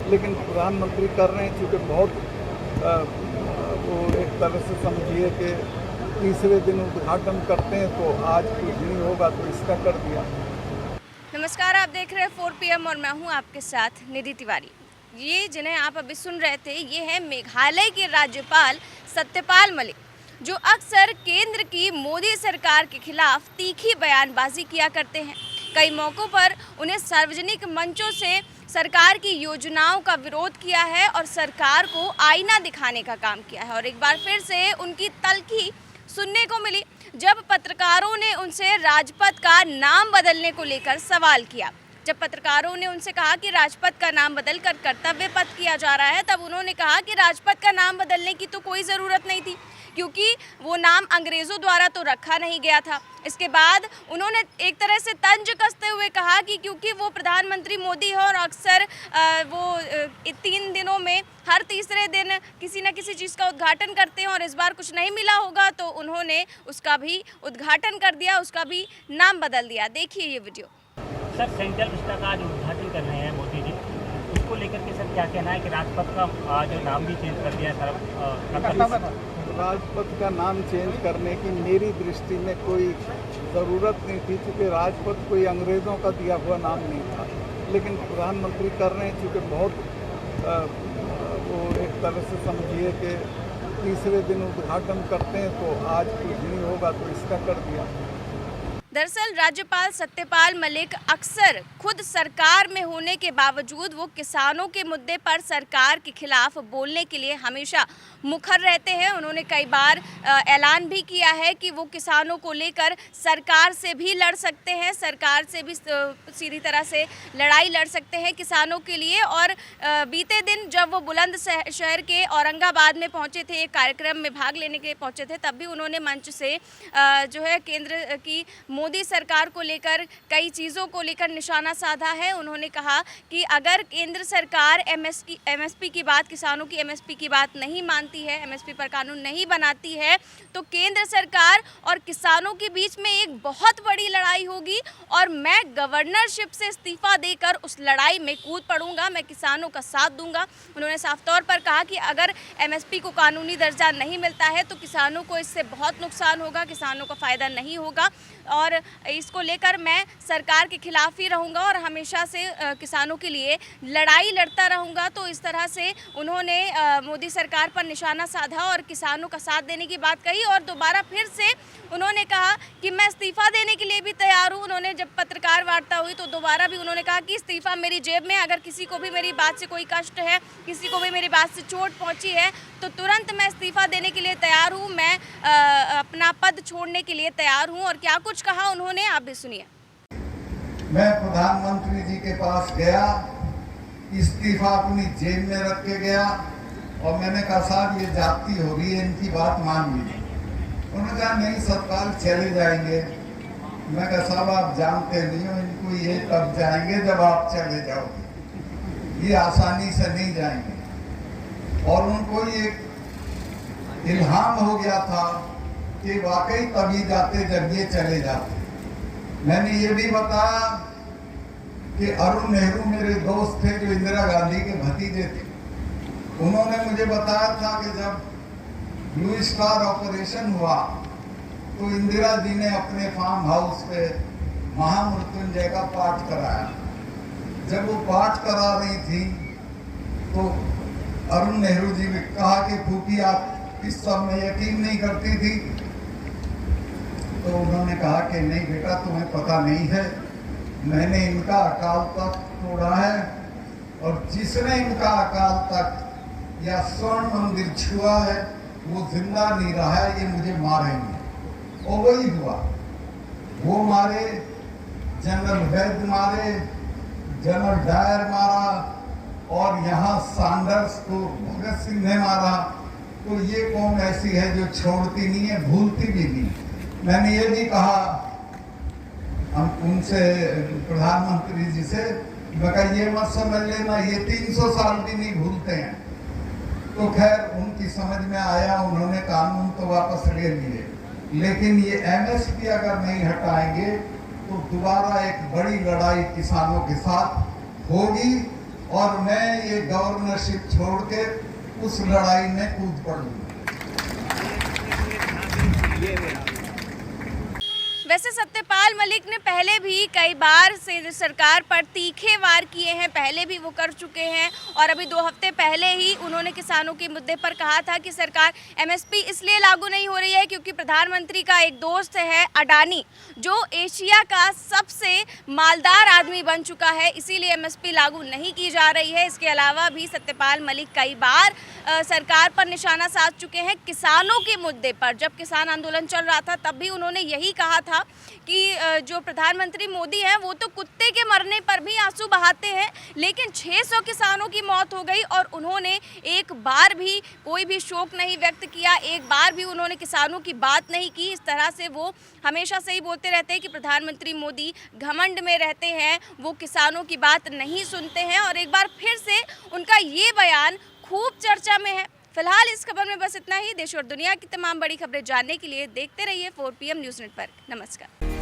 लेकिन प्रधानमंत्री कर रहे हैं चूँकि बहुत वो एक तरह से समझिए कि तीसरे दिन उद्घाटन करते हैं तो आज कुछ नहीं होगा तो इसका कर दिया। नमस्कार, आप देख रहे हैं 4 PM और मैं हूं आपके साथ निधि तिवारी। ये जिन्हें आप अभी सुन रहे थे ये है मेघालय के राज्यपाल सत्यपाल मलिक, जो अक्सर केंद्र की मोदी सरकार के खिलाफ तीखी बयानबाजी किया करते हैं। कई मौक़ों पर उन्हें सार्वजनिक मंचों से सरकार की योजनाओं का विरोध किया है और सरकार को आईना दिखाने का काम किया है। और एक बार फिर से उनकी तल्खी सुनने को मिली जब पत्रकारों ने उनसे राजपथ का नाम बदलने को लेकर सवाल किया। जब पत्रकारों ने उनसे कहा कि राजपथ का नाम बदलकर कर्तव्य पथ किया जा रहा है, तब उन्होंने कहा कि राजपथ का नाम बदलने की तो कोई ज़रूरत नहीं थी, क्योंकि वो नाम अंग्रेज़ों द्वारा तो रखा नहीं गया था। इसके बाद उन्होंने एक तरह से तंज कसते हुए कहा कि क्योंकि वो प्रधानमंत्री मोदी है और अक्सर वो 3 दिनों में हर तीसरे दिन किसी न किसी चीज़ का उद्घाटन करते हैं और इस बार कुछ नहीं मिला होगा तो उन्होंने उसका भी उद्घाटन कर दिया, उसका भी नाम बदल दिया। देखिए ये वीडियो। सर, सेंट्रल विस्टा का आज उद्घाटन कर रहे हैं मोदी जी, उसको लेकर के सर क्या कहना है कि राजपथ का जो नाम भी चेंज कर दिया सर? राजपथ का नाम चेंज करने की मेरी दृष्टि में कोई ज़रूरत नहीं थी, क्योंकि राजपथ कोई अंग्रेज़ों का दिया हुआ नाम नहीं था। लेकिन प्रधानमंत्री कर रहे हैं चूँकि बहुत वो एक तरह से समझिए कि तीसरे दिन उद्घाटन करते हैं तो आज कुछ नहीं होगा तो इसका कर दिया। दरअसल राज्यपाल सत्यपाल मलिक अक्सर खुद सरकार में होने के बावजूद वो किसानों के मुद्दे पर सरकार के खिलाफ बोलने के लिए हमेशा मुखर रहते हैं। उन्होंने कई बार ऐलान भी किया है कि वो किसानों को लेकर सरकार से भी लड़ सकते हैं, सरकार से भी सीधी तरह से लड़ाई लड़ सकते हैं किसानों के लिए। और बीते दिन जब वो बुलंदशहर के औरंगाबाद में पहुंचे थे, एक कार्यक्रम में भाग लेने के लिए पहुंचे थे, तब भी उन्होंने मंच से जो है केंद्र की मोदी सरकार को लेकर कई चीज़ों को लेकर निशाना साधा है। उन्होंने कहा कि अगर केंद्र सरकार MSP की बात, किसानों की MSP की बात नहीं मानती है, MSP पर कानून नहीं बनाती है, तो केंद्र सरकार और किसानों के बीच में एक बहुत बड़ी लड़ाई होगी और मैं गवर्नरशिप से इस्तीफा देकर उस लड़ाई में कूद पड़ूंगा, मैं किसानों का साथ दूंगा। उन्होंने साफ तौर पर कहा कि अगर MSP को कानूनी दर्जा नहीं मिलता है तो किसानों को इससे बहुत नुकसान होगा, किसानों को फ़ायदा नहीं होगा और इसको लेकर मैं सरकार के खिलाफ ही रहूँगा और हमेशा से किसानों के लिए लड़ाई लड़ता रहूँगा। तो इस तरह से उन्होंने मोदी सरकार पर निशाना साधा और किसानों का साथ देने की बात कही और दोबारा फिर से उन्होंने कहा कि मैं इस्तीफ़ा देने के लिए भी तैयार हूँ। उन्होंने जब पत्रकार वार्ता हुई तो दोबारा भी उन्होंने कहा कि इस्तीफ़ा मेरी जेब में, अगर किसी को भी मेरी बात से कोई कष्ट है, किसी को भी मेरी बात से चोट पहुँची है तो तुरंत मैं इस्तीफ़ा देने के लिए तैयार हूँ, मैं अपना पद छोड़ने के लिए तैयार हूँ। और क्या कुछ कहा उन्होंने, आप भी सुनिए। मैं प्रधानमंत्री जी के पास गया, इस्तीफा अपनी जेब में रख के गया और मैंने कहा साहब ये जाती हो रही है, इनकी बात मान लीजिए। उन्होंने कहा नहीं सत्पाल चले जाएंगे। मैं कहा साहब आप जानते नहीं हो, इनको ये तब जाएंगे जब आप चले जाओगे, ये आसानी से नहीं जाएंगे। और उनको ये इल्हाम हो गया था कि वाकई तभी जाते जब ये चले जाते। मैंने ये भी बताया कि अरुण नेहरू मेरे दोस्त थे जो इंदिरा गांधी के भतीजे थे। उन्होंने मुझे बताया था कि जब ब्लू स्टार ऑपरेशन हुआ तो इंदिरा जी ने अपने फार्म हाउस पे महामृत्युंजय का पाठ कराया। जब वो पाठ करा रही थी तो अरुण नेहरू जी ने कहा कि फूफी आप इस सब में यकीन नहीं करती थी? तो उन्होंने कहा कि नहीं बेटा तुम्हें पता नहीं है, मैंने इनका अकाल तख्त तोड़ा है और जिसने इनका अकाल तख्त या स्वर्ण मंदिर छुआ है वो जिंदा नहीं रहा है, ये मुझे मारेंगे। और वही हुआ, वो मारे, जनरल वैद्य मारे, जनरल डायर मारा और यहाँ सैंडर्स को भगत सिंह ने मारा। तो ये कौम ऐसी है जो छोड़ती नहीं है, भूलती भी नहीं। मैंने ये भी कहा हम उनसे, प्रधानमंत्री जी से, मैं कहा ये मत समझ लेना ये 300 साल भी नहीं भूलते हैं। तो खैर उनकी समझ में आया, उन्होंने कानून तो वापस ले लिए, लेकिन ये MSP अगर नहीं हटाएंगे तो दोबारा एक बड़ी लड़ाई किसानों के साथ होगी और मैं ये गवर्नरशिप छोड़ के उस लड़ाई में कूद पड़ूंगा। वैसे सत्यपाल मलिक ने पहले भी कई बार से सरकार पर तीखे वार किए हैं, पहले भी वो कर चुके हैं और अभी 2 हफ्ते पहले ही उन्होंने किसानों के मुद्दे पर कहा था कि सरकार एमएसपी इसलिए लागू नहीं हो रही है क्योंकि प्रधानमंत्री का एक दोस्त है अडानी, जो एशिया का सबसे मालदार आदमी बन चुका है, इसीलिए एमएसपी लागू नहीं की जा रही है। इसके अलावा भी सत्यपाल मलिक कई बार सरकार पर निशाना साध चुके हैं किसानों के मुद्दे पर। जब किसान आंदोलन चल रहा था तब भी उन्होंने यही कहा था कि जो प्रधानमंत्री मोदी हैं वो तो कुत्ते के मरने पर भी आंसू बहाते हैं, लेकिन 600 किसानों की मौत हो गई और उन्होंने एक बार भी कोई भी शोक नहीं व्यक्त किया, एक बार भी उन्होंने किसानों की बात नहीं की। इस तरह से वो हमेशा से ही बोलते रहते हैं कि प्रधानमंत्री मोदी घमंड में रहते हैं, वो किसानों की बात नहीं सुनते हैं और एक बार फिर से उनका ये बयान खूब चर्चा में है। फिलहाल इस खबर में बस इतना ही। देश और दुनिया की तमाम बड़ी खबरें जानने के लिए देखते रहिए 4 PM न्यूज़ नेटवर्क। नमस्कार।